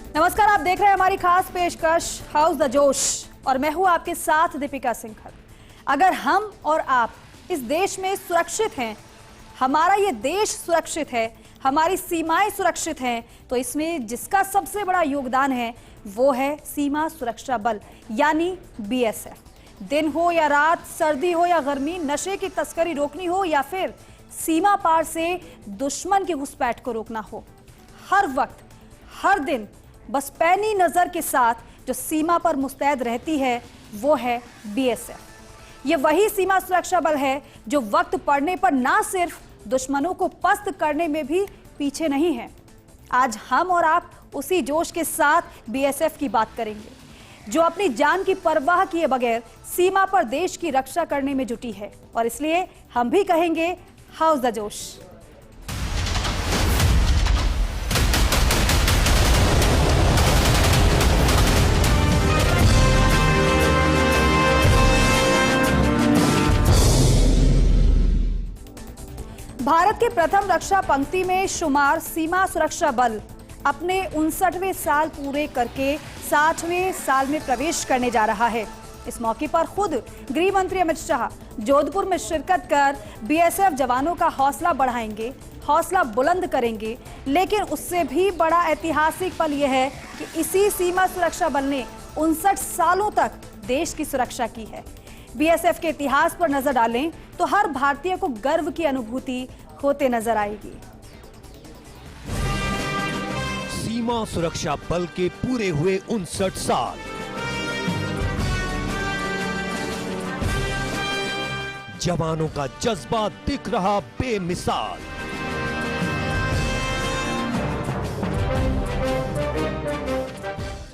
नमस्कार, आप देख रहे हैं हमारी खास पेशकश हाउस द जोश और मैं हूं आपके साथ दीपिका सिंघल। अगर हम और आप इस देश में सुरक्षित हैं, हमारा ये देश सुरक्षित है, हमारी सीमाएं सुरक्षित हैं, तो इसमें जिसका सबसे बड़ा योगदान है वो है सीमा सुरक्षा बल यानी बीएसएफ। दिन हो या रात, सर्दी हो या गर्मी, नशे की तस्करी रोकनी हो या फिर सीमा पार से दुश्मन की घुसपैठ को रोकना हो, हर वक्त हर दिन बस पैनी नजर के साथ जो सीमा पर मुस्तैद रहती है वो है बीएसएफ। ये वही सीमा सुरक्षा बल है जो वक्त पड़ने पर ना सिर्फ दुश्मनों को पस्त करने में भी पीछे नहीं है। आज हम और आप उसी जोश के साथ बीएसएफ की बात करेंगे जो अपनी जान की परवाह किए बगैर सीमा पर देश की रक्षा करने में जुटी है, और इसलिए हम भी कहेंगे हाउस द जोश। भारत के प्रथम रक्षा पंक्ति में शुमार सीमा सुरक्षा बल अपने 59वें साल पूरे करके 60वें साल में प्रवेश करने जा रहा है। इस मौके पर खुद गृह मंत्री अमित शाह जोधपुर में शिरकत कर बीएसएफ जवानों का हौसला बढ़ाएंगे, हौसला बुलंद करेंगे। लेकिन उससे भी बड़ा ऐतिहासिक पल यह है कि इसी सीमा सुरक्षा बल ने 59 सालों तक देश की सुरक्षा की है। बीएसएफ के इतिहास पर नजर डालें तो हर भारतीय को गर्व की अनुभूति होते नजर आएगी। सीमा सुरक्षा बल के पूरे हुए 59 साल। जवानों का जज्बा दिख रहा बेमिसाल।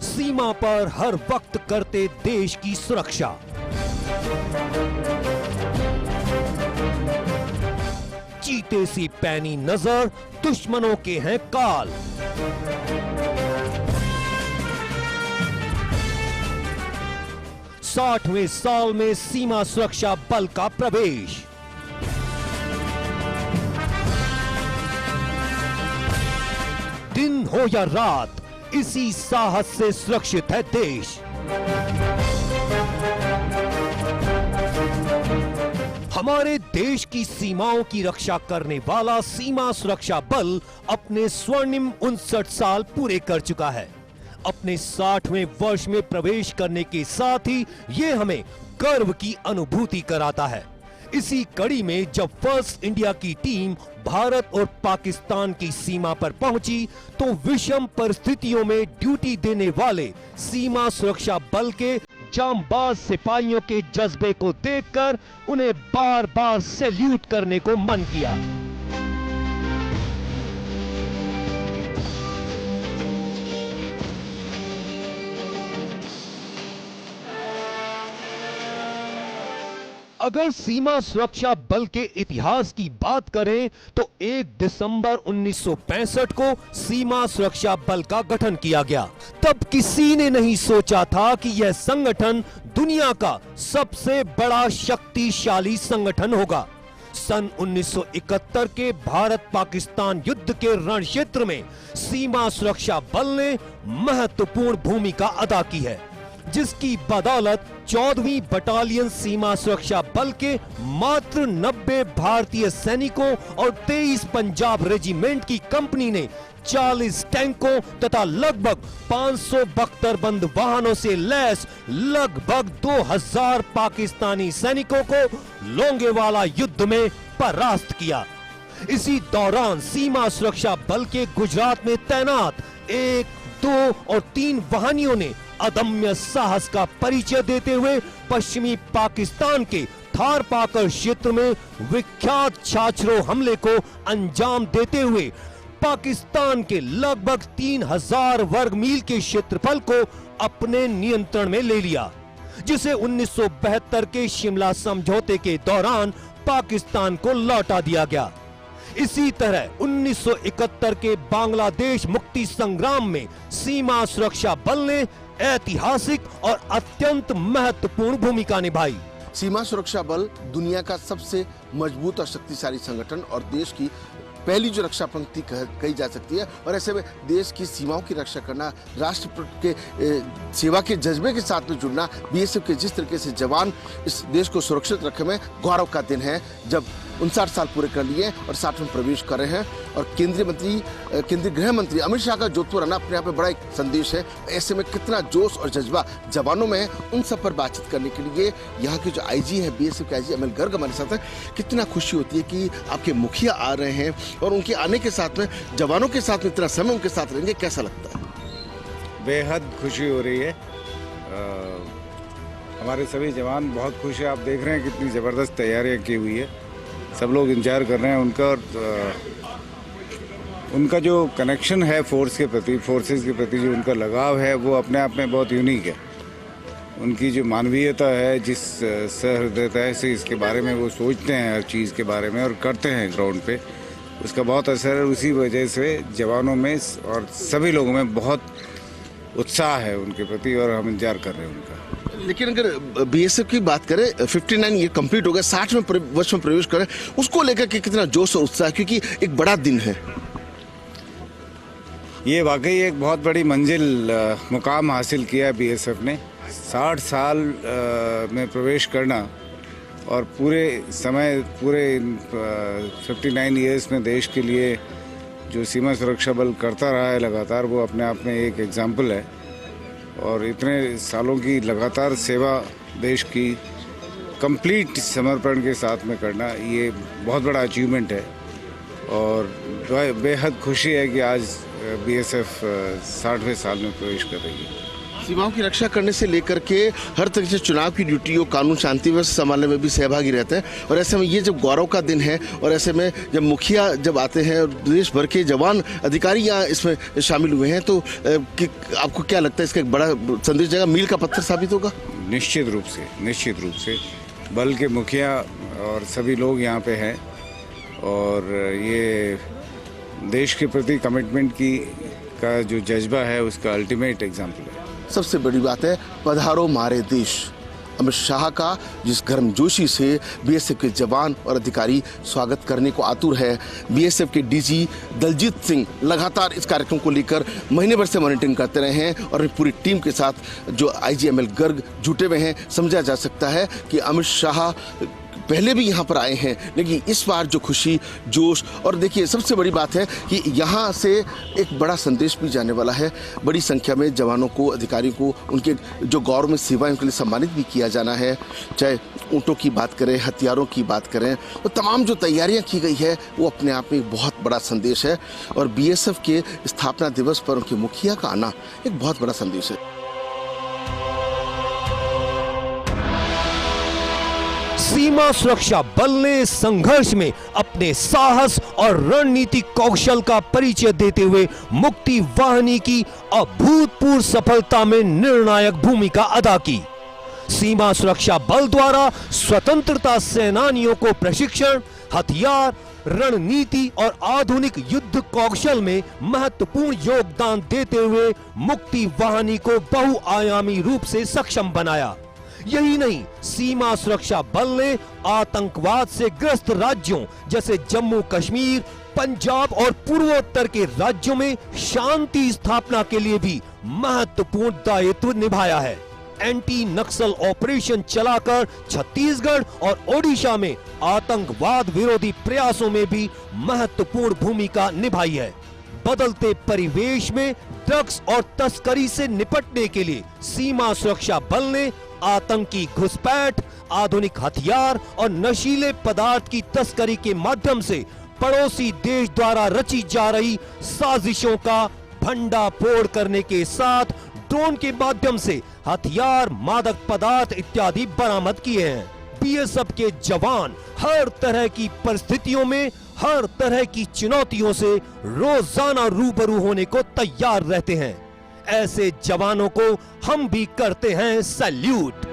सीमा पर हर वक्त करते देश की सुरक्षा। चीते सी पैनी नजर, दुश्मनों के हैं काल। साठवें साल में सीमा सुरक्षा बल का प्रवेश। दिन हो या रात, इसी साहस से सुरक्षित है देश। हमारे देश की सीमाओं की रक्षा करने वाला सीमा सुरक्षा बल अपने स्वर्णिम 59 साल पूरे कर चुका है। अपने 60वें वर्ष में प्रवेश करने के साथ ही ये हमें गर्व की अनुभूति कराता है। इसी कड़ी में जब फर्स्ट इंडिया की टीम भारत और पाकिस्तान की सीमा पर पहुंची तो विषम परिस्थितियों में ड्यूटी देने वाले सीमा सुरक्षा बल के जांबाज सिपाहियों के जज्बे को देखकर उन्हें बार बार सैल्यूट करने को मन किया। अगर सीमा सुरक्षा बल के इतिहास की बात करें तो 1 दिसंबर 1965 को सीमा सुरक्षा बल का गठन किया गया। तब किसी ने नहीं सोचा था कि यह संगठन दुनिया का सबसे बड़ा शक्तिशाली संगठन होगा। सन 1971 के भारत पाकिस्तान युद्ध के रण क्षेत्र में सीमा सुरक्षा बल ने महत्वपूर्ण भूमिका अदा की है, जिसकी बदौलत 14वीं बटालियन सीमा सुरक्षा बल के मात्र 90 भारतीय सैनिकों और 23 पंजाब रेजिमेंट की कंपनी ने 40 टैंकों तथा लगभग 500 बख्तरबंद वाहनों से लैस लगभग 2000 पाकिस्तानी सैनिकों को लोंगेवाला युद्ध में परास्त किया। इसी दौरान सीमा सुरक्षा बल के गुजरात में तैनात 1, 2 और 3 वाहनियों ने अदम्य साहस का परिचय देते हुए पश्चिमी पाकिस्तान के थार पाकर क्षेत्र में विख्यात छाछरो हमले को अंजाम देते हुए पाकिस्तान के लगभग 3000 वर्ग मील के क्षेत्रफल को अपने नियंत्रण में ले लिया, जिसे 1972 के शिमला समझौते के दौरान पाकिस्तान को लौटा दिया गया। इसी तरह 1971 के बांग्लादेश मुक्ति संग्राम में सीमा सुरक्षा बल ने ऐतिहासिक और अत्यंत महत्वपूर्ण भूमिका निभाई। सीमा सुरक्षा बल दुनिया का सबसे मजबूत और शक्तिशाली संगठन और देश की पहली जो रक्षा पंक्ति कही जा सकती है। और ऐसे में देश की सीमाओं की रक्षा करना, राष्ट्र के सेवा के जज्बे के साथ में जुड़ना, बीएसएफ के जिस तरीके से जवान इस देश को सुरक्षित रखे में गौरव का दिन है जब 59 साल पूरे कर लिए और 60 में प्रवेश कर रहे हैं। और केंद्रीय गृह मंत्री अमित शाह का जोधपुर आना अपने आप में बड़ा एक संदेश है। ऐसे में कितना जोश और जज्बा जवानों में है, उन सब पर बातचीत करने के लिए यहाँ के जो आईजी है, बीएसएफ के आईजी अमल गर्ग हमारे साथ है। कितना खुशी होती है कि आपके मुखिया आ रहे हैं और उनके आने के साथ में जवानों के साथ में इतना समय उनके साथ रहेंगे, कैसा लगता है? बेहद खुशी हो रही है। हमारे सभी जवान बहुत खुश हैं। आप देख रहे हैं कितनी ज़बरदस्त तैयारियां की हुई है, सब लोग इंतजार कर रहे हैं उनका। और उनका जो कनेक्शन है फोर्स के प्रति, फोर्सेस के प्रति जो उनका लगाव है, वो अपने आप में बहुत यूनिक है। उनकी जो मानवीयता है, जिस सहृदयता से इसके बारे में वो सोचते हैं हर चीज़ के बारे में और करते हैं ग्राउंड पे, उसका बहुत असर है। उसी वजह से जवानों में और सभी लोगों में बहुत उत्साह है उनके प्रति और हम इंतजार कर रहे हैं उनका। लेकिन अगर बीएसएफ की बात करें, 59 ईयर कंप्लीट हो गया, 60 वर्ष में प्रवेश करें, उसको लेकर के कितना जोश और उत्साह, क्योंकि एक बड़ा दिन है। ये वाकई एक बहुत बड़ी मंजिल, मुकाम हासिल किया है बीएसएफ ने। 60 साल में प्रवेश करना और पूरे 59 ईयर्स में देश के लिए जो सीमा सुरक्षा बल करता रहा है लगातार, वो अपने आप में एक एग्जाम्पल है। और इतने सालों की लगातार सेवा देश की कंप्लीट समर्पण के साथ में करना, ये बहुत बड़ा अचीवमेंट है। और बेहद खुशी है कि आज बीएसएफ 60वें साल में प्रवेश कर रही है। सीमाओं की रक्षा करने से लेकर के हर तरह से चुनाव की ड्यूटी और कानून शांति व्यवस्था संभालने में भी सहभागी रहते हैं। और ऐसे में ये जब गौरव का दिन है और ऐसे में जब मुखिया जब आते हैं और देश भर के जवान अधिकारी यहाँ इसमें शामिल हुए हैं, तो आपको क्या लगता है इसका एक बड़ा संदेश जाएगा, मील का पत्थर साबित होगा? निश्चित रूप से बल के मुखिया और सभी लोग यहाँ पे हैं और ये देश के प्रति कमिटमेंट का जो जज्बा है उसका अल्टीमेट एग्जाम्पल है। सबसे बड़ी बात है, पधारो मारे देश, अमित शाह का जिस गर्मजोशी से बीएसएफ के जवान और अधिकारी स्वागत करने को आतुर है। बीएसएफ के डीजी दलजीत सिंह लगातार इस कार्यक्रम को लेकर महीने भर से मॉनिटरिंग करते रहे हैं और पूरी टीम के साथ जो आईजी अमल गर्ग जुटे हुए हैं। समझा जा सकता है कि अमित शाह पहले भी यहाँ पर आए हैं, लेकिन इस बार जो खुशी, जोश, और देखिए सबसे बड़ी बात है कि यहाँ से एक बड़ा संदेश भी जाने वाला है। बड़ी संख्या में जवानों को, अधिकारियों को उनके जो गौरव में सेवाएं उनके लिए सम्मानित भी किया जाना है। चाहे ऊँटों की बात करें, हथियारों की बात करें, तो तमाम जो तैयारियाँ की गई है वो अपने आप में एक बहुत बड़ा संदेश है। और बीएसएफ के स्थापना दिवस पर उनके मुखिया का आना एक बहुत बड़ा संदेश है। सीमा सुरक्षा बल ने संघर्ष में अपने साहस और रणनीतिक कौशल का परिचय देते हुए मुक्ति वाहिनी की अभूतपूर्व सफलता में निर्णायक भूमिका अदा की। सीमा सुरक्षा बल द्वारा स्वतंत्रता सेनानियों को प्रशिक्षण, हथियार, रणनीति और आधुनिक युद्ध कौशल में महत्वपूर्ण योगदान देते हुए मुक्ति वाहिनी को बहुआयामी रूप से सक्षम बनाया। यही नहीं, सीमा सुरक्षा बल ने आतंकवाद से ग्रस्त राज्यों जैसे जम्मू कश्मीर, पंजाब और पूर्वोत्तर के राज्यों में शांति स्थापना के लिए भी महत्वपूर्ण दायित्व निभाया है। एंटी नक्सल ऑपरेशन चलाकर छत्तीसगढ़ और ओडिशा में आतंकवाद विरोधी प्रयासों में भी महत्वपूर्ण भूमिका निभाई है। बदलते परिवेश में ड्रग्स और तस्करी से निपटने के लिए सीमा सुरक्षा बल ने आतंकी घुसपैठ, आधुनिक हथियार और नशीले पदार्थ की तस्करी के माध्यम से पड़ोसी देश द्वारा रची जा रही साजिशों का भंडाफोड़ करने के साथ ड्रोन के माध्यम से हथियार, मादक पदार्थ इत्यादि बरामद किए हैं। बीएसएफ के जवान हर तरह की परिस्थितियों में, हर तरह की चुनौतियों से रोजाना रूबरू होने को तैयार रहते हैं। ऐसे जवानों को हम भी करते हैं सैल्यूट।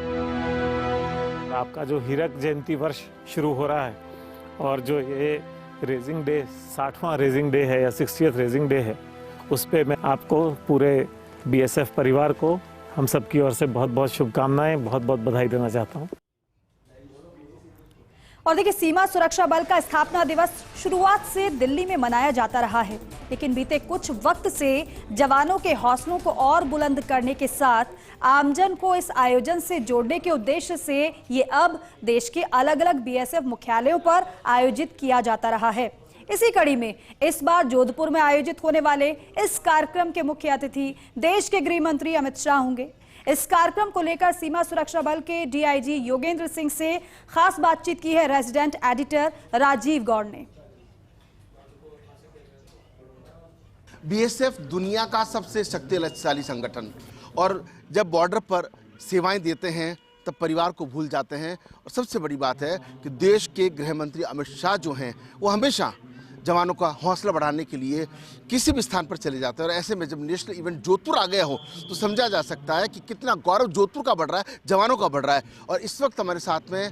आपका जो हीरक जयंती वर्ष शुरू हो रहा है और जो ये रेजिंग डे 60वां रेजिंग डे है या 60th रेजिंग डे है, उस पे मैं आपको पूरे बीएसएफ परिवार को हम सबकी ओर से बहुत बहुत शुभकामनाएं, बहुत बहुत बधाई देना चाहता हूं। और देखिए, सीमा सुरक्षा बल का स्थापना दिवस शुरुआत से दिल्ली में मनाया जाता रहा है, लेकिन बीते कुछ वक्त से जवानों के हौसलों को और बुलंद करने के साथ आमजन को इस आयोजन से जोड़ने के उद्देश्य से ये अब देश के अलग अलग बीएसएफ मुख्यालयों पर आयोजित किया जाता रहा है। इसी कड़ी में इस बार जोधपुर में आयोजित होने वाले इस कार्यक्रम के मुख्य अतिथि देश के गृह मंत्री अमित शाह होंगे। इस कार्यक्रम को लेकर सीमा सुरक्षा बल के डीआईजी योगेंद्र सिंह से खास बातचीत की है रेजिडेंट एडिटर राजीव गौड़ ने। बीएसएफ दुनिया का सबसे शक्तिशाली संगठन, और जब बॉर्डर पर सेवाएं देते हैं तब परिवार को भूल जाते हैं। और सबसे बड़ी बात है कि देश के गृह मंत्री अमित शाह जो हैं वो हमेशा जवानों का हौसला बढ़ाने के लिए किसी भी स्थान पर चले जाते हैं। और ऐसे में जब नेशनल इवेंट जोधपुर आ गया हो तो समझा जा सकता है कि कितना गौरव जोधपुर का बढ़ रहा है, जवानों का बढ़ रहा है। और इस वक्त हमारे साथ में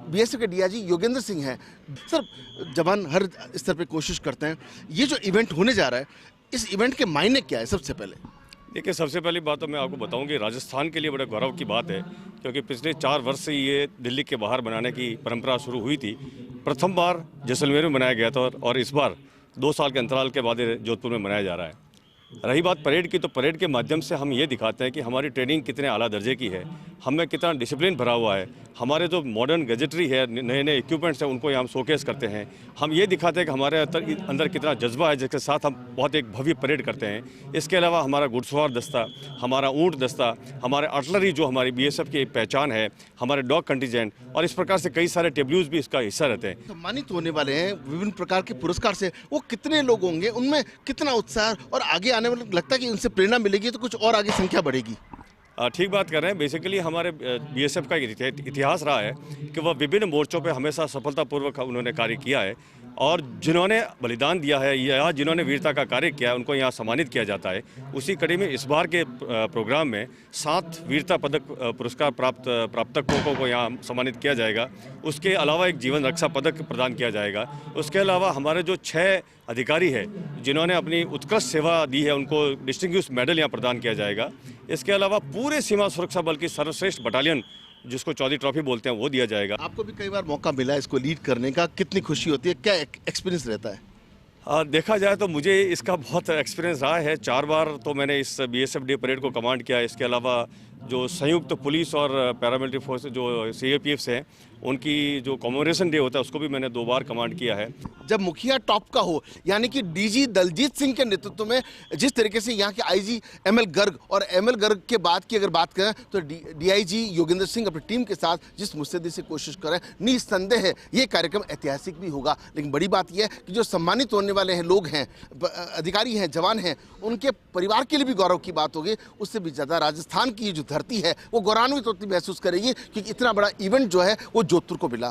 बीएसएफ के डीआईजी योगेंद्र सिंह हैं। सर, जवान हर स्तर पर कोशिश करते हैं, ये जो इवेंट होने जा रहा है, इस इवेंट के मायने क्या है? सबसे पहले देखिए, सबसे पहली बात तो मैं आपको बताऊं कि राजस्थान के लिए बड़े गौरव की बात है, क्योंकि पिछले 4 वर्ष से ये दिल्ली के बाहर बनाने की परंपरा शुरू हुई थी। प्रथम बार जैसलमेर में बनाया गया था और इस बार 2 साल के अंतराल के बाद जोधपुर में मनाया जा रहा है। रही बात परेड की, तो परेड के माध्यम से हम ये दिखाते हैं कि हमारी ट्रेनिंग कितने आला दर्जे की है, हमें कितना डिसिप्लिन भरा हुआ है, हमारे जो मॉडर्न गैजेटरी है, नए नए इक्विपमेंट्स हैं, उनको यहाँ हम शोकेस करते हैं। हम ये दिखाते हैं कि हमारे अंदर कितना जज्बा है, जिसके साथ हम बहुत एक भव्य परेड करते हैं। इसके अलावा हमारा घुड़सवार दस्ता, हमारा ऊँट दस्ता, हमारे आर्टिलरी जो हमारी बीएसएफ की एक पहचान है, हमारे डॉग कंटिजेंट, और इस प्रकार से कई सारे टेब्ल्यूज भी इसका हिस्सा रहते हैं। सम्मानित होने वाले हैं विभिन्न प्रकार के पुरस्कार से, वो कितने लोग होंगे, उनमें कितना उत्साह, और आगे आने वाले लगता है कि उनसे प्रेरणा मिलेगी तो कुछ और आगे संख्या बढ़ेगी? ठीक बात कर रहे हैं। बेसिकली हमारे बीएसएफ का इतिहास रहा है कि वह विभिन्न मोर्चों पे हमेशा सफलतापूर्वक उन्होंने कार्य किया है, और जिन्होंने बलिदान दिया है या जिन्होंने वीरता का कार्य किया है उनको यहाँ सम्मानित किया जाता है। उसी कड़ी में इस बार के प्रोग्राम में 7 वीरता पदक पुरस्कार प्राप्तकों को यहाँ सम्मानित किया जाएगा। उसके अलावा एक जीवन रक्षा पदक प्रदान किया जाएगा। उसके अलावा हमारे जो 6 अधिकारी है जिन्होंने अपनी उत्कृष्ट सेवा दी है, उनको डिस्टिंग्विश मेडल यहाँ प्रदान किया जाएगा। इसके अलावा पूरे सीमा सुरक्षा बल की सर्वश्रेष्ठ बटालियन, जिसको चौधरी ट्रॉफी बोलते हैं, वो दिया जाएगा। आपको भी कई बार मौका मिला इसको लीड करने का, कितनी खुशी होती है, क्या एक्सपीरियंस रहता है? देखा जाए तो मुझे इसका बहुत एक्सपीरियंस रहा है। 4 बार तो मैंने इस बीएसएफ डे परेड को कमांड किया है। इसके अलावा जो संयुक्त पुलिस और पैरामिलिट्री फोर्स जो सीएपीएफ हैं, उनकी जो कॉमेमोरेशन डे होता है उसको भी मैंने 2 बार कमांड किया है। जब मुखिया टॉप का हो, यानी कि डीजी दलजीत सिंह के नेतृत्व में जिस तरीके से यहाँ के आईजी एमएल गर्ग, और एमएल गर्ग के बाद की अगर बात करें तो डीआईजी योगेंद्र सिंह अपनी टीम के साथ जिस मुस्तैदी से कोशिश करें, निस्संदेह है ये कार्यक्रम ऐतिहासिक भी होगा। लेकिन बड़ी बात यह है कि जो सम्मानित होने वाले हैं लोग हैं, अधिकारी हैं, जवान हैं, उनके परिवार के लिए भी गौरव की बात होगी। उससे भी ज़्यादा राजस्थान की जो धरती है वो गौरवान्वित होती महसूस करेगी कि इतना बड़ा इवेंट जो है वो जोधपुर को मिला।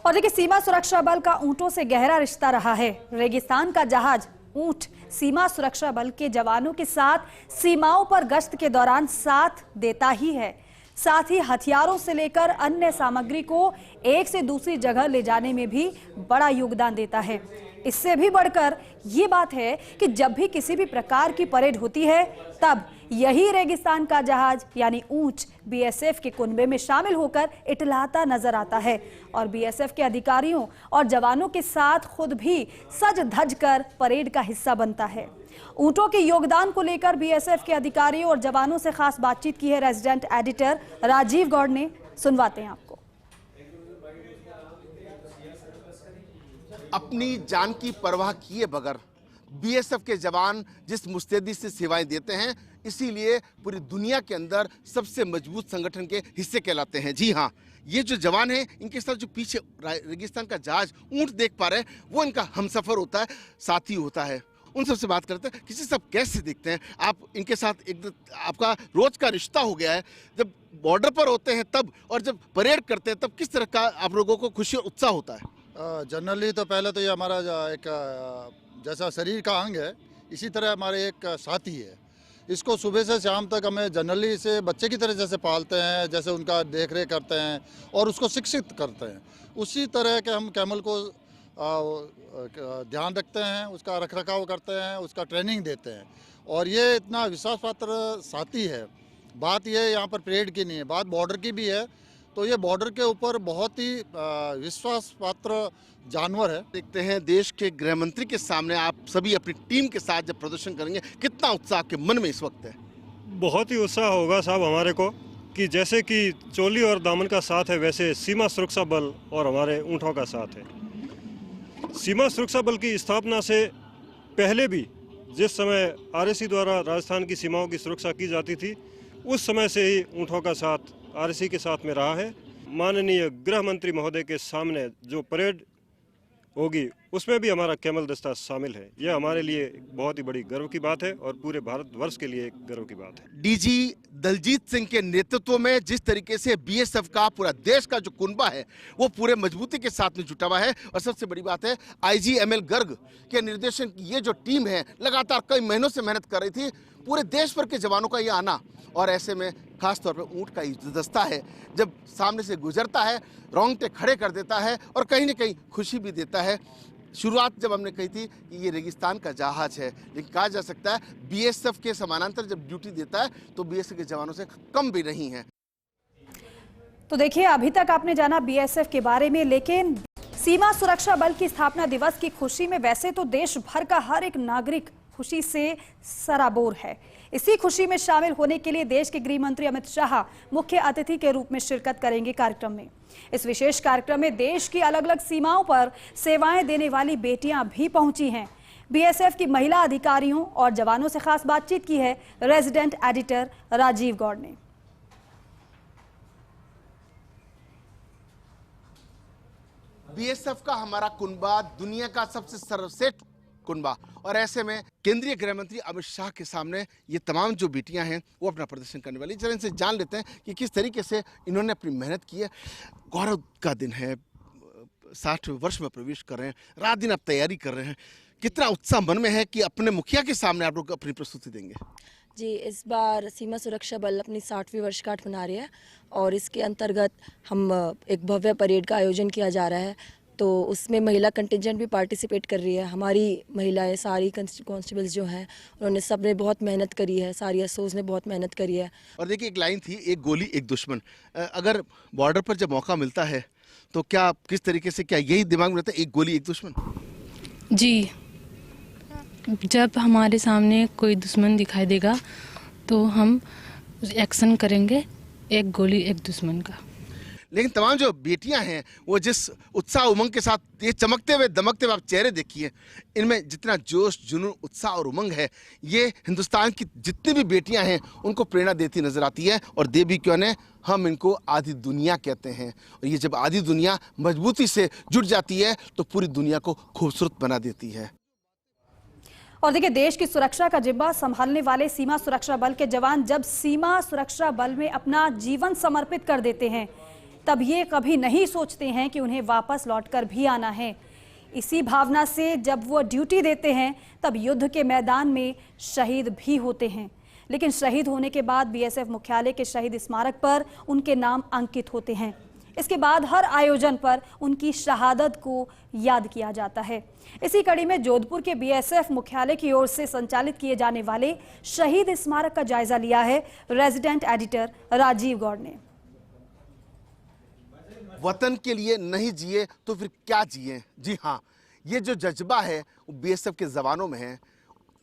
और देखिए, सीमा सुरक्षा बल का ऊंटों से गहरा रिश्ता रहा है। रेगिस्तान का जहाज ऊंट सीमा सुरक्षा बल के जवानों के साथ सीमाओं पर गश्त के दौरान साथ देता ही है, साथ ही हथियारों से लेकर अन्य सामग्री को एक से दूसरी जगह ले जाने में भी बड़ा योगदान देता है। इससे भी बढ़कर ये बात है कि जब भी किसी भी प्रकार की परेड होती है तब यही रेगिस्तान का जहाज यानी ऊंट बीएसएफ के कुनबे में शामिल होकर इटलाता नजर आता है, और बीएसएफ के अधिकारियों और जवानों के साथ खुद भी सज धज कर परेड का हिस्सा बनता है। ऊंटों के योगदान को लेकर बीएसएफ के अधिकारियों और जवानों से खास बातचीत की है रेजिडेंट एडिटर राजीव गौड़ ने। सुनवाते हैं आपको। अपनी जान की परवाह किए बगैर बीएसएफ के जवान जिस मुस्तैदी से सेवाएं देते हैं, इसीलिए पूरी दुनिया के अंदर सबसे मजबूत संगठन के हिस्से कहलाते हैं। जी हाँ, ये जो जवान हैं, इनके साथ जो पीछे रेगिस्तान का जहाज ऊंट देख पा रहे हैं, वो इनका हमसफर होता है, साथी होता है। उन सबसे बात करते हैं, किसी सब कैसे दिखते हैं आप इनके साथ? आपका रोज का रिश्ता हो गया है, जब बॉर्डर पर होते हैं तब, और जब परेड करते हैं तब किस तरह का आप लोगों को खुशी और उत्साह होता है? जनरली तो पहले तो ये हमारा एक जैसा शरीर का अंग है, इसी तरह हमारे एक साथी है। इसको सुबह से शाम तक हमें जनरली इसे बच्चे की तरह जैसे पालते हैं, जैसे उनका देख रेख करते हैं और उसको शिक्षित करते हैं, उसी तरह के हम कैमल को ध्यान रखते हैं, उसका रख रखाव करते हैं, उसका ट्रेनिंग देते हैं। और ये इतना विश्वास पात्र साथी है। बात ये यहाँ पर परेड की नहीं है, बात बॉर्डर की भी है। तो ये बॉर्डर के ऊपर बहुत ही विश्वास पात्र जानवर है। देखते हैं देश के गृह मंत्री के सामने आप सभी अपनी टीम के साथ जब प्रदर्शन करेंगे, कितना उत्साह के मन में इस वक्त है? बहुत ही उत्साह होगा साहब हमारे को कि जैसे कि चोली और दामन का साथ है, वैसे सीमा सुरक्षा बल और हमारे ऊँटों का साथ है। सीमा सुरक्षा बल की स्थापना से पहले भी जिस समय आरएसी द्वारा राजस्थान की सीमाओं की सुरक्षा की जाती थी, उस समय से ही ऊँटों का साथ आरएसी के साथ में रहा है। माननीय गृह मंत्री महोदय के सामने जो परेड होगी उसमें भी हमारा कैमल दस्ता शामिल है। यह हमारे लिए बहुत ही बड़ी गर्व की बात है और पूरे भारतवर्ष के लिए एक गर्व की बात है। डीजी दलजीत सिंह के नेतृत्व में जिस तरीके से बीएसएफ का पूरा देश का जो कुनबा है वो पूरे मजबूती के साथ में जुटा हुआ है, और सबसे बड़ी बात है आईजी एमएल गर्ग के निर्देशन की ये जो टीम है लगातार कई महीनों से मेहनत कर रही थी। पूरे देश भर के जवानों का ये आना, और ऐसे में खास तौर पे ऊँट का ये दस्ता है जब सामने से गुजरता है रोंगटे खड़े कर देता है और कहीं ना कहीं खुशी भी देता है। शुरुआत जब हमने कही थी कि ये रेगिस्तान का जहाज है, लेकिन कहा जा सकता है बीएसएफ के समानांतर जब ड्यूटी देता है तो बीएसएफ के जवानों से कम भी नहीं है। तो देखिए, अभी तक आपने जाना बीएसएफ के बारे में, लेकिन सीमा सुरक्षा बल की स्थापना दिवस की खुशी में वैसे तो देश भर का हर एक नागरिक खुशी से सराबोर है। इसी खुशी में शामिल होने के लिए देश के गृह मंत्री अमित शाह मुख्य अतिथि के रूप में शिरकत करेंगे कार्यक्रम में। इस विशेष कार्यक्रम में देश की अलग अलग सीमाओं पर सेवाएं देने वाली बेटियां भी पहुंची हैं। बीएसएफ की महिला अधिकारियों और जवानों से खास बातचीत की है रेजिडेंट एडिटर राजीव गौड़ ने। बीएसएफ का हमारा कुनबा दुनिया का सबसे सर्वश्रेष्ठ कुनबा, और ऐसे में केंद्रीय गृह मंत्री अमित शाह के सामने ये तमाम जो बेटियां हैं वो अपना प्रदर्शन करने वाली। चलिए इनसे जान लेते हैं कि किस तरीके से इन्होंने अपनी मेहनत की है। गौरव का दिन है, 60वें वर्ष में प्रवेश कर रहे हैं, रात दिन आप तैयारी कर रहे हैं, कितना उत्साह मन में है कि अपने मुखिया के सामने आप लोग अपनी प्रस्तुति देंगे? जी, इस बार सीमा सुरक्षा बल अपनी 60वीं वर्षगांठ मना रही है और इसके अंतर्गत हम एक भव्य परेड का आयोजन किया जा रहा है। तो उसमें महिला कंटिजेंट भी पार्टिसिपेट कर रही है। हमारी महिलाएं सारी कांस्टेबल्स जो हैं उन्होंने सब ने बहुत मेहनत करी है, सारी एसओज ने बहुत मेहनत करी है। और देखिए एक लाइन थी, एक गोली एक दुश्मन। अगर बॉर्डर पर जब मौका मिलता है तो क्या किस तरीके से, क्या यही दिमाग में रहता है, एक गोली एक दुश्मन? जी, जब हमारे सामने कोई दुश्मन दिखाई देगा तो हम एक्शन करेंगे, एक गोली एक दुश्मन का। लेकिन तमाम जो बेटियां हैं वो जिस उत्साह उमंग के साथ ये चमकते हुए दमकते हुए आप चेहरे देखिए, इनमें जितना जोश जुनून उत्साह और उमंग है, ये हिंदुस्तान की जितनी भी बेटियां हैं उनको प्रेरणा देती नजर आती है। और दे भी क्यों न, हम इनको आधी दुनिया कहते हैं। और ये जब आधी दुनिया मजबूती से जुट जाती है तो पूरी दुनिया को खूबसूरत बना देती है। और देखिए, देश की सुरक्षा का जिम्मा संभालने वाले सीमा सुरक्षा बल के जवान जब सीमा सुरक्षा बल में अपना जीवन समर्पित कर देते हैं तब ये कभी नहीं सोचते हैं कि उन्हें वापस लौटकर भी आना है। इसी भावना से जब वो ड्यूटी देते हैं तब युद्ध के मैदान में शहीद भी होते हैं। लेकिन शहीद होने के बाद बीएसएफ मुख्यालय के शहीद स्मारक पर उनके नाम अंकित होते हैं। इसके बाद हर आयोजन पर उनकी शहादत को याद किया जाता है। इसी कड़ी में जोधपुर के बीएसएफ मुख्यालय की ओर से संचालित किए जाने वाले शहीद स्मारक का जायजा लिया है रेजिडेंट एडिटर राजीव गौड़ ने। वतन के लिए नहीं जिए तो फिर क्या जिए? जी हाँ, ये जो जज्बा है वो बीएसएफ के जवानों में है।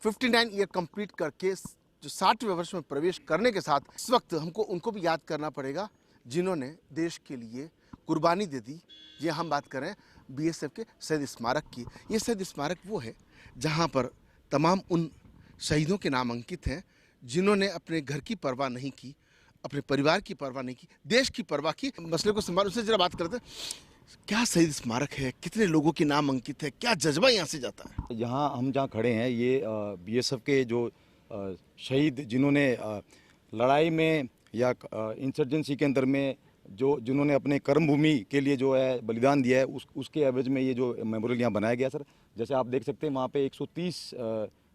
59 ईयर कंप्लीट करके जो 60वें वर्ष में प्रवेश करने के साथ इस वक्त हमको उनको भी याद करना पड़ेगा जिन्होंने देश के लिए कुर्बानी दे दी। ये हम बात करें बीएसएफ के शहीद स्मारक की। ये शहीद स्मारक वो है जहाँ पर तमाम उन शहीदों के नाम अंकित हैं जिन्होंने अपने घर की परवाह नहीं की, अपने परिवार की परवाह नहीं की, देश की परवाह की। मसले को संभाल, उससे जरा बात करते हैं। क्या शहीद स्मारक है, कितने लोगों के नाम अंकित है, क्या जज्बा यहाँ से जाता है? यहाँ हम जहाँ खड़े हैं ये बीएसएफ के जो शहीद जिन्होंने लड़ाई में या इंसर्जेंसी के अंदर में जिन्होंने अपने कर्मभूमि के लिए जो है बलिदान दिया है उसके एवज में ये जो मेमोरियल यहाँ बनाया गया सर। जैसे आप देख सकते हैं वहाँ पे 130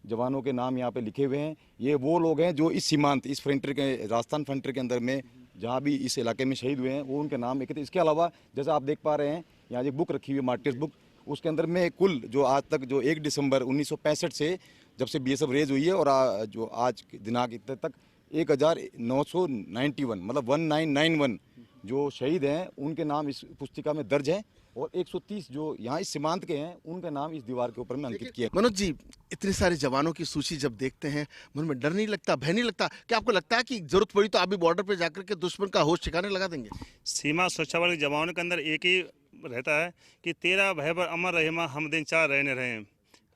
जवानों के नाम यहाँ पे लिखे हुए हैं। ये वो लोग हैं जो इस सीमांत, इस फ्रंटियर के, राजस्थान फ्रंटियर के अंदर में जहाँ भी इस इलाके में शहीद हुए हैं वो उनके नाम लिखे थे। इसके अलावा जैसा आप देख पा रहे हैं यहाँ एक बुक रखी हुई है, मार्टियर्स बुक, उसके अंदर में कुल जो आज तक जो 1 दिसंबर 1965 से जब से बीएसएफ रेज हुई है और जो आज दिनांक तक 1991 मतलब 1991 जो शहीद हैं उनके नाम इस पुस्तिका में दर्ज हैं और 130 जो यहाँ इस सीमांत के हैं उनका नाम इस दीवार के ऊपर में अंकित किया। मनोज जी, इतने सारे जवानों की सूची जब देखते हैं मन में डर नहीं लगता, भय नहीं लगता? क्या आपको लगता है कि जरूरत पड़ी तो आप भी बॉर्डर पे जाकर के दुश्मन का होश ठिकाने लगा देंगे? सीमा सुरक्षा बल के जवानों के अंदर एक ही रहता है कि तेरा भय पर अमर रहे हम दिन चार रहने रहे।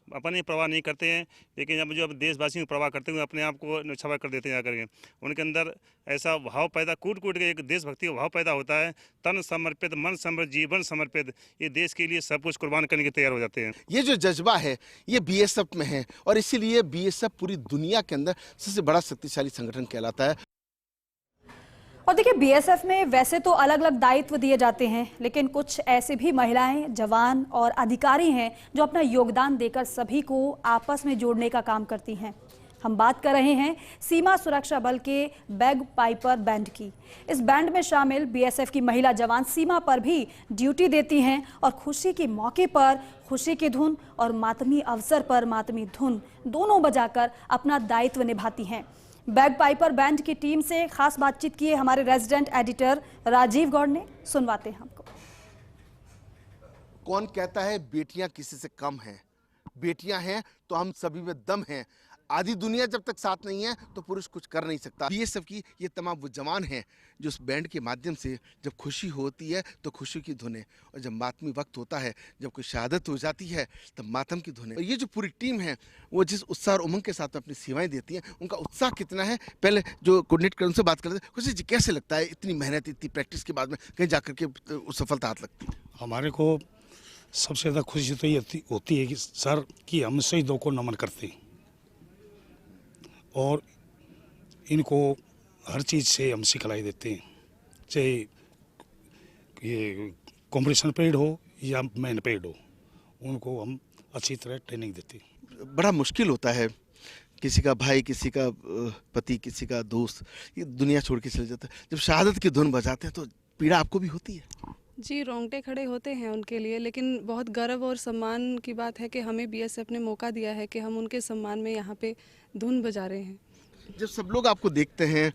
अपनी परवाह नहीं करते हैं, लेकिन जब देशवासियों की परवाह करते हुए अपने आप को न्यौछावर कर देते हैं जाकर के। उनके अंदर ऐसा भाव पैदा, कूट कूट के एक देशभक्ति का भाव पैदा होता है। तन समर्पित, मन समर्पित, जीवन समर्पित, ये देश के लिए सब कुछ कुर्बान करने के तैयार हो जाते हैं। ये जो जज्बा है ये बीएसएफ में है और इसीलिए बीएसएफ पूरी दुनिया के अंदर सबसे बड़ा शक्तिशाली संगठन कहलाता है। और देखिए, बीएसएफ में वैसे तो अलग अलग दायित्व दिए जाते हैं, लेकिन कुछ ऐसे भी महिलाएं, जवान और अधिकारी हैं जो अपना योगदान देकर सभी को आपस में जोड़ने का काम करती हैं। हम बात कर रहे हैं सीमा सुरक्षा बल के बैग पाइपर बैंड की। इस बैंड में शामिल बीएसएफ की महिला जवान सीमा पर भी ड्यूटी देती हैं और खुशी के मौके पर खुशी की धुन और मातमी अवसर पर मातमी धुन दोनों बजाकर अपना दायित्व निभाती हैं। बैग पाइपर बैंड की टीम से खास बातचीत की है हमारे रेजिडेंट एडिटर राजीव गौड़ ने, सुनवाते हैं हमको। कौन कहता है बेटियां किसी से कम हैं? बेटियां हैं तो हम सभी में दम हैं। आधी दुनिया जब तक साथ नहीं है तो पुरुष कुछ कर नहीं सकता। बीएसएफ की ये तमाम वो जवान हैं जो उस बैंड के माध्यम से जब खुशी होती है तो खुशी की धुनें, और जब मातमी वक्त होता है, जब कोई शहादत हो जाती है तब मातम की धुनें। और ये जो पूरी टीम है वो जिस उत्साह और उमंग के साथ अपनी सेवाएं देती हैं, उनका उत्साह कितना है, पहले जो कोऑर्डिनेट कर उनसे बात करते हैं। खुशी जी, कैसे लगता है इतनी मेहनत, इतनी प्रैक्टिस के बाद में कहीं जाकर के सफलता हाथ लगती है? हमारे को सबसे ज़्यादा खुशी तो ये होती है कि सर कि हम शहीदों को नमन करते हैं और इनको हर चीज़ से हम सिखलाई देते हैं, चाहे ये कॉम्पिटिशन पीरियड हो या मेन पीरियड हो, उनको हम अच्छी तरह ट्रेनिंग देते हैं। बड़ा मुश्किल होता है, किसी का भाई, किसी का पति, किसी का दोस्त ये दुनिया छोड़ के चले जाता है, जब शहादत की धुन बजाते हैं तो पीड़ा आपको भी होती है? जी, रोंगटे खड़े होते हैं उनके लिए, लेकिन बहुत गर्व और सम्मान की बात है कि हमें बीएसएफ ने मौका दिया है कि हम उनके सम्मान में यहाँ पे धुन बजा रहे हैं। जब सब लोग आपको देखते हैं,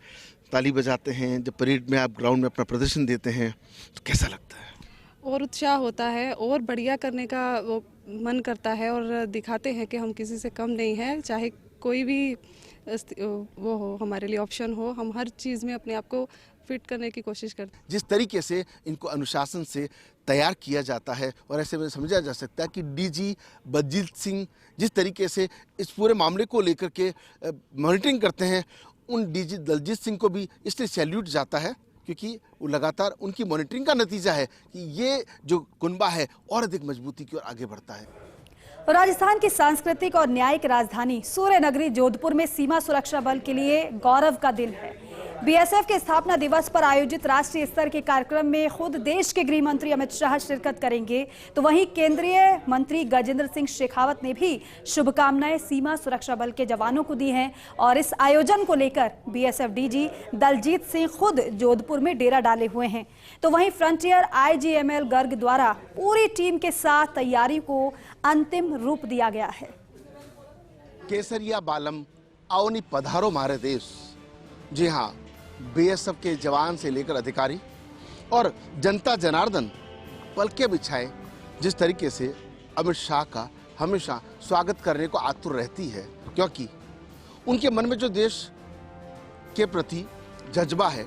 ताली बजाते हैं, जब परेड में आप ग्राउंड में अपना प्रदर्शन देते हैं तो कैसा लगता है? और उत्साह होता है और बढ़िया करने का वो मन करता है और दिखाते हैं कि हम किसी से कम नहीं हैं, चाहे कोई भी वो हो, हमारे लिए ऑप्शन हो, हम हर चीज़ में अपने आप को फिट करने की कोशिश करते हैं। जिस तरीके से इनको अनुशासन से तैयार किया जाता है और ऐसे में समझा जा सकता है कि डीजी बलजीत सिंह जिस तरीके से इस पूरे मामले को लेकर के मॉनिटरिंग करते हैं, उन डीजी दलजीत सिंह को भी इसलिए सैल्यूट जाता है क्योंकि वो लगातार उनकी मॉनिटरिंग का नतीजा है कि ये जो कुनबा है और अधिक मजबूती की ओर आगे बढ़ता है। राजस्थान की सांस्कृतिक और न्यायिक राजधानी सूर्य नगरी जोधपुर में सीमा सुरक्षा बल के लिए गौरव का दिन है। बीएसएफ के स्थापना दिवस पर आयोजित राष्ट्रीय स्तर के कार्यक्रम में खुद देश के गृह मंत्री अमित शाह शिरकत करेंगे, तो वहीं केंद्रीय मंत्री गजेंद्र सिंह शेखावत ने भी शुभकामनाएं सीमा सुरक्षा बल के जवानों को दी हैं। और इस आयोजन को लेकर बीएसएफ डीजी दलजीत सिंह खुद जोधपुर में डेरा डाले हुए हैं, तो वहीं फ्रंटियर आईजीएमएल गर्ग द्वारा पूरी टीम के साथ तैयारी को अंतिम रूप दिया गया है। केसरिया बालम आओनी पधारो मारे देश। जी हाँ, बीएसएफ के जवान से लेकर अधिकारी और जनता जनार्दन पलके बिछाए जिस तरीके से अमित शाह का हमेशा स्वागत करने को आतुर रहती है, क्योंकि उनके मन में जो देश के प्रति जज्बा है,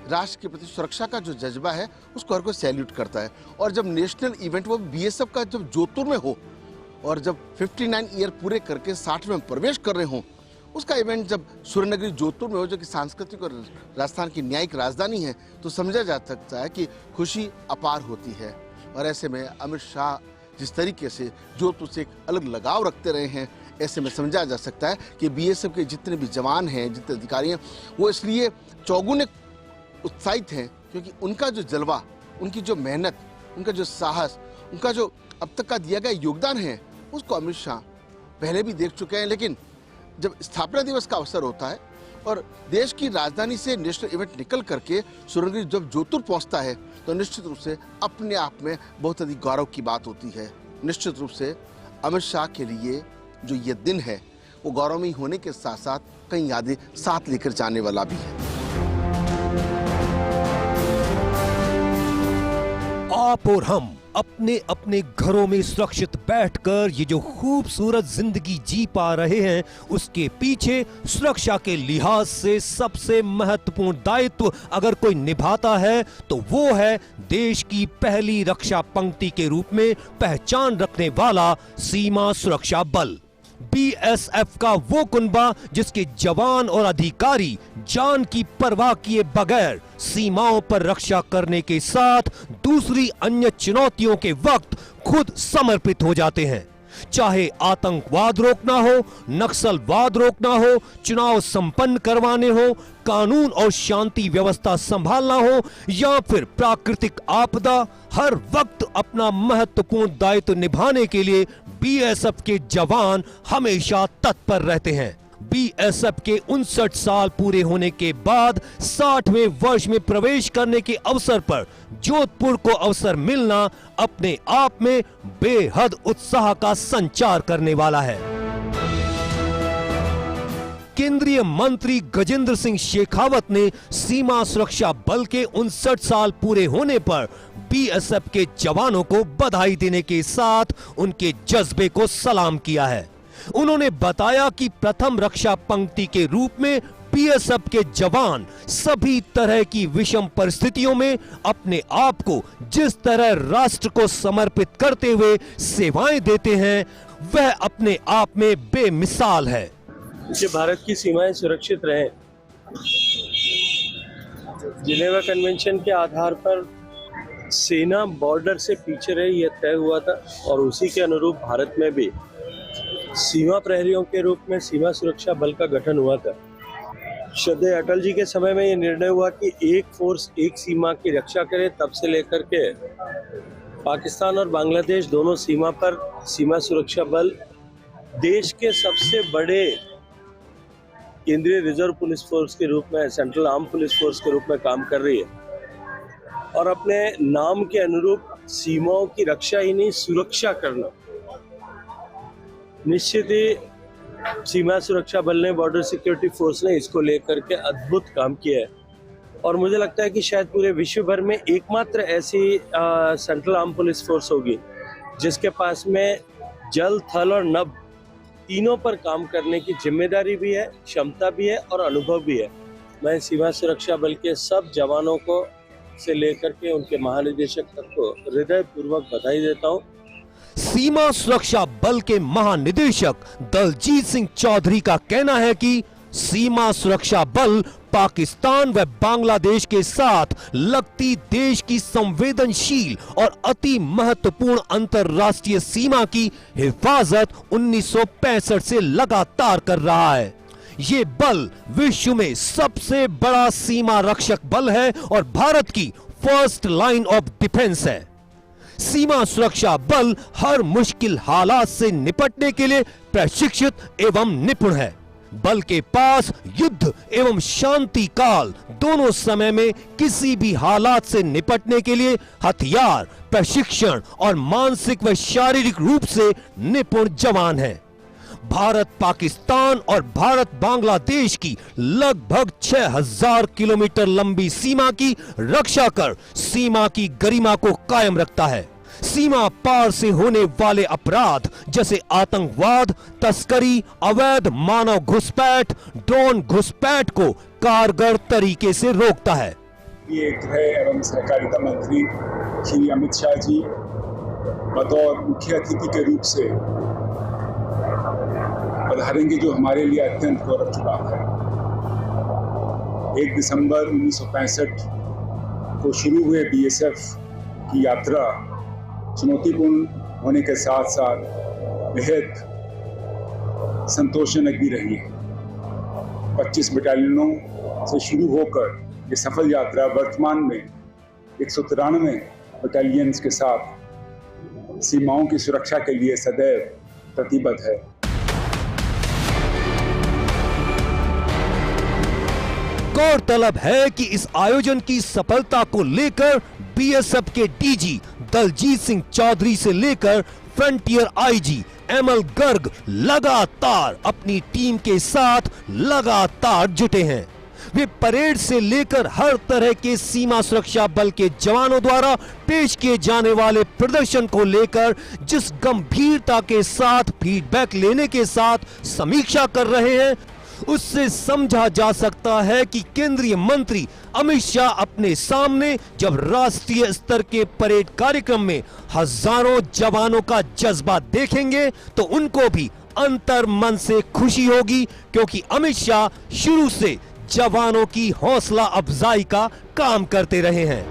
राष्ट्र के प्रति सुरक्षा का जो जज्बा है, उसको हर कोई सैल्यूट करता है। और जब नेशनल इवेंट वो बीएसएफ का जब जोधपुर में हो और जब 59 ईयर पूरे करके 60 में प्रवेश कर रहे हों, उसका इवेंट जब सूर्य नगरी जोधपुर में हो, जो कि सांस्कृतिक और राजस्थान की न्यायिक राजधानी है, तो समझा जा सकता है कि खुशी अपार होती है। और ऐसे में अमित शाह जिस तरीके से जोधपुर से एक अलग लगाव रखते रहे हैं, ऐसे में समझा जा सकता है कि बीएसएफ के जितने भी जवान हैं, जितने अधिकारी हैं, वो इसलिए चौगुने उत्साहित हैं क्योंकि उनका जो जलवा, उनकी जो मेहनत, उनका जो साहस, उनका जो अब तक का दिया गया योगदान है, उसको अमित शाह पहले भी देख चुके हैं। लेकिन जब स्थापना दिवस का अवसर होता है और देश की राजधानी से नेशनल इवेंट निकल करके सूर्यनगरी जब जोधपुर पहुंचता है, तो निश्चित रूप से अपने आप में बहुत अधिक गौरव की बात होती है। निश्चित रूप से अमित शाह के लिए जो ये दिन है, वो गौरवमयी होने के साथ साथ कई यादें साथ लेकर जाने वाला भी है। आप और हम अपने अपने घरों में सुरक्षित बैठकर ये जो खूबसूरत जिंदगी जी पा रहे हैं, उसके पीछे सुरक्षा के लिहाज से सबसे महत्वपूर्ण दायित्व अगर कोई निभाता है तो वो है देश की पहली रक्षा पंक्ति के रूप में पहचान रखने वाला सीमा सुरक्षा बल। बीएसएफ का वो कुनबा जिसके जवान और अधिकारी जान की परवाह किए बगैर सीमाओं पर रक्षा करने के साथ दूसरी अन्य चुनौतियों के वक्त खुद समर्पित हो जाते हैं। चाहे आतंकवाद रोकना हो, नक्सलवाद रोकना हो, चुनाव संपन्न करवाने हो, कानून और शांति व्यवस्था संभालना हो या फिर प्राकृतिक आपदा, हर वक्त अपना महत्वपूर्ण दायित्व निभाने के लिए बीएसएफ के जवान हमेशा तत्पर रहते हैं। बीएसएफ के 59 साल पूरे होने के बाद 60वें वर्ष में प्रवेश करने के अवसर पर जोधपुर को अवसर मिलना अपने आप में बेहद उत्साह का संचार करने वाला है। केंद्रीय मंत्री गजेंद्र सिंह शेखावत ने सीमा सुरक्षा बल के 59 साल पूरे होने पर बीएसएफ के जवानों को बधाई देने के साथ उनके जज्बे को सलाम किया है। उन्होंने बताया कि प्रथम रक्षा पंक्ति के रूप में बीएसएफ के जवान सभी तरह की विषम परिस्थितियों में अपने आप को जिस तरह राष्ट्र को समर्पित करते हुए सेवाएं देते हैं, वह अपने आप में बेमिसाल है। कि भारत की सीमाएं सुरक्षित रहें। जिनेवा कन्वेंशन के आधार पर सेना बॉर्डर से पीछे रही, यह तय हुआ था और उसी के अनुरूप भारत में भी सीमा प्रहरियों के रूप में सीमा सुरक्षा बल का गठन हुआ था। श्रद्धेय अटल जी के समय में यह निर्णय हुआ कि एक फोर्स एक सीमा की रक्षा करे। तब से लेकर के पाकिस्तान और बांग्लादेश दोनों सीमा पर सीमा सुरक्षा बल देश के सबसे बड़े केंद्रीय रिजर्व पुलिस फोर्स के रूप में, सेंट्रल आर्म पुलिस फोर्स के रूप में काम कर रही है और अपने नाम के अनुरूप सीमाओं की रक्षा ही नहीं, सुरक्षा करना। निश्चित ही सीमा सुरक्षा बल ने, बॉर्डर सिक्योरिटी फोर्स ने इसको लेकर के अद्भुत काम किया है और मुझे लगता है कि शायद पूरे विश्व भर में एकमात्र ऐसी सेंट्रल आर्म पुलिस फोर्स होगी जिसके पास में जल, थल और नभ तीनों पर काम करने की जिम्मेदारी भी है, क्षमता भी है और अनुभव भी है। मैं सीमा सुरक्षा बल के सब जवानों को से लेकर के उनके महानिदेशक तक को हृदय पूर्वक बधाई देता हूँ। सीमा सुरक्षा बल के महानिदेशक दलजीत सिंह चौधरी का कहना है कि सीमा सुरक्षा बल पाकिस्तान व बांग्लादेश के साथ लगती देश की संवेदनशील और अति महत्वपूर्ण अंतर्राष्ट्रीय सीमा की हिफाजत 1965 से लगातार कर रहा है। ये बल विश्व में सबसे बड़ा सीमा रक्षक बल है और भारत की फर्स्ट लाइन ऑफ डिफेंस है। सीमा सुरक्षा बल हर मुश्किल हालात से निपटने के लिए प्रशिक्षित एवं निपुण है। बल के पास युद्ध एवं शांति काल दोनों समय में किसी भी हालात से निपटने के लिए हथियार, प्रशिक्षण और मानसिक व शारीरिक रूप से निपुण जवान हैं। भारत पाकिस्तान और भारत बांग्लादेश की लगभग 6000 किलोमीटर लंबी सीमा की रक्षा कर सीमा की गरिमा को कायम रखता है। सीमा पार से होने वाले अपराध जैसे आतंकवाद, तस्करी, अवैध मानव घुसपैठ, ड्रोन घुसपैठ को कारगर तरीके से रोकता है। ये गृह एवं सहकारिता मंत्री श्री अमित शाह जी बतौर मुख्य अतिथि के रूप से पधारेंगे, जो हमारे लिए अत्यंत गौरव की बात है। 1 दिसंबर 1965 को शुरू हुए बीएसएफ की यात्रा चुनौतीपूर्ण होने के साथ साथ बेहद संतोषजनक भी रही है। 25 बटालियनों से शुरू होकर ये सफल यात्रा वर्तमान में 193 बटालियंस के साथ सीमाओं की सुरक्षा के लिए सदैव प्रतिबद्ध है। गौरतलब है कि इस आयोजन की सफलता को लेकर बीएसएफ के डीजी दलजीत सिंह चौधरी से लेकर फ्रंटियर आईजी एमएल गर्ग लगातार अपनी टीम के साथ लगातार जुटे हैं। वे परेड से लेकर हर तरह के सीमा सुरक्षा बल के जवानों द्वारा पेश किए जाने वाले प्रदर्शन को लेकर जिस गंभीरता के साथ फीडबैक लेने के साथ समीक्षा कर रहे हैं, उससे समझा जा सकता है कि केंद्रीय मंत्री अमित शाह अपने सामने जब राष्ट्रीय स्तर के परेड कार्यक्रम में हजारों जवानों का जज्बा देखेंगे तो उनको भी अंतर मन से खुशी होगी, क्योंकि अमित शाह शुरू से जवानों की हौसला अफजाई का काम करते रहे हैं।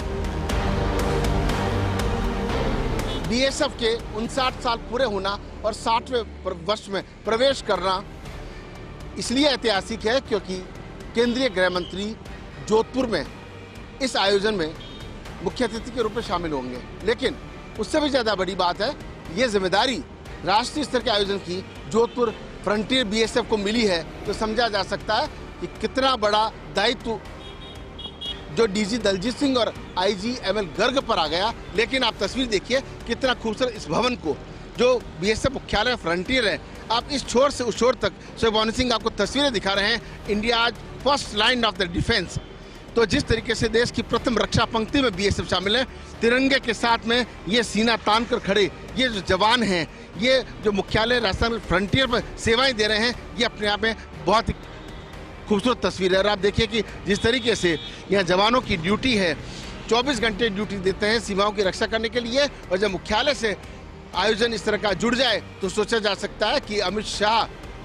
बीएसएफ के 59 साल पूरे होना और 60वें वर्ष में प्रवेश करना इसलिए ऐतिहासिक है क्योंकि केंद्रीय गृह मंत्री जोधपुर में इस आयोजन में मुख्य अतिथि के रूप में शामिल होंगे। लेकिन उससे भी ज़्यादा बड़ी बात है, ये जिम्मेदारी राष्ट्रीय स्तर के आयोजन की जोधपुर फ्रंटियर बीएसएफ को मिली है, तो समझा जा सकता है कि कितना बड़ा दायित्व जो डीजी दलजीत सिंह और आईजी एमएल गर्ग पर आ गया। लेकिन आप तस्वीर देखिए कितना खूबसूरत इस भवन को, जो बीएसएफ मुख्यालय फ्रंटियर है, आप इस छोर से उस छोर तक शोभानी सिंह आपको तस्वीरें दिखा रहे हैं, India first line of the defence. तो जिस तरीके से देश की प्रथम रक्षा पंक्ति में बीएसएफ शामिल है, तिरंगे के साथ में ये सीना तान कर खड़े ये जो जवान हैं, ये जो मुख्यालय राजस्थान फ्रंटियर पर सेवाएं दे रहे हैं, ये अपने आप में बहुत ही खूबसूरत तस्वीर है। और आप देखिए कि जिस तरीके से यहाँ जवानों की ड्यूटी है, 24 घंटे ड्यूटी देते हैं सीमाओं की रक्षा करने के लिए। और जब मुख्यालय से आयोजन इस तरह का जुड़ जाए तो सोचा जा सकता है कि अमित शाह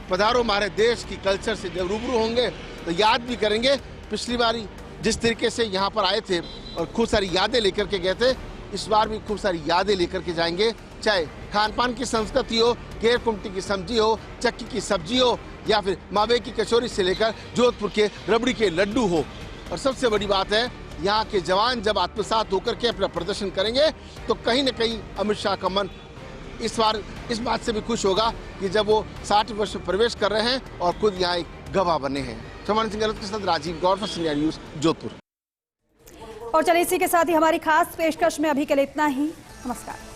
पधारो हमारे देश की कल्चर से जब रूबरू होंगे तो याद भी करेंगे पिछली बारी जिस तरीके से यहाँ पर आए थे और खूब सारी यादें लेकर के गए थे। इस बार भी खूब सारी यादें लेकर के जाएंगे, चाहे खान पान की संस्कृति हो, केर कुमटी की सब्जी हो, चक्की की सब्जी हो, या फिर मावे की कचौरी से लेकर जोधपुर के रबड़ी के लड्डू हो। और सबसे बड़ी बात है, यहाँ के जवान जब आत्मसात होकर के अपना प्रदर्शन करेंगे तो कहीं न कहीं अमित शाह का मन इस बार इस बात से भी खुश होगा कि जब वो 60 वर्ष में प्रवेश कर रहे हैं और खुद यहाँ एक गवाह बने हैं। शोभानी सिंह के साथ राजीव गौर फॉर इंडिया न्यूज़ जोधपुर। और चलिए इसी के साथ ही हमारी खास पेशकश में अभी के लिए इतना ही। नमस्कार।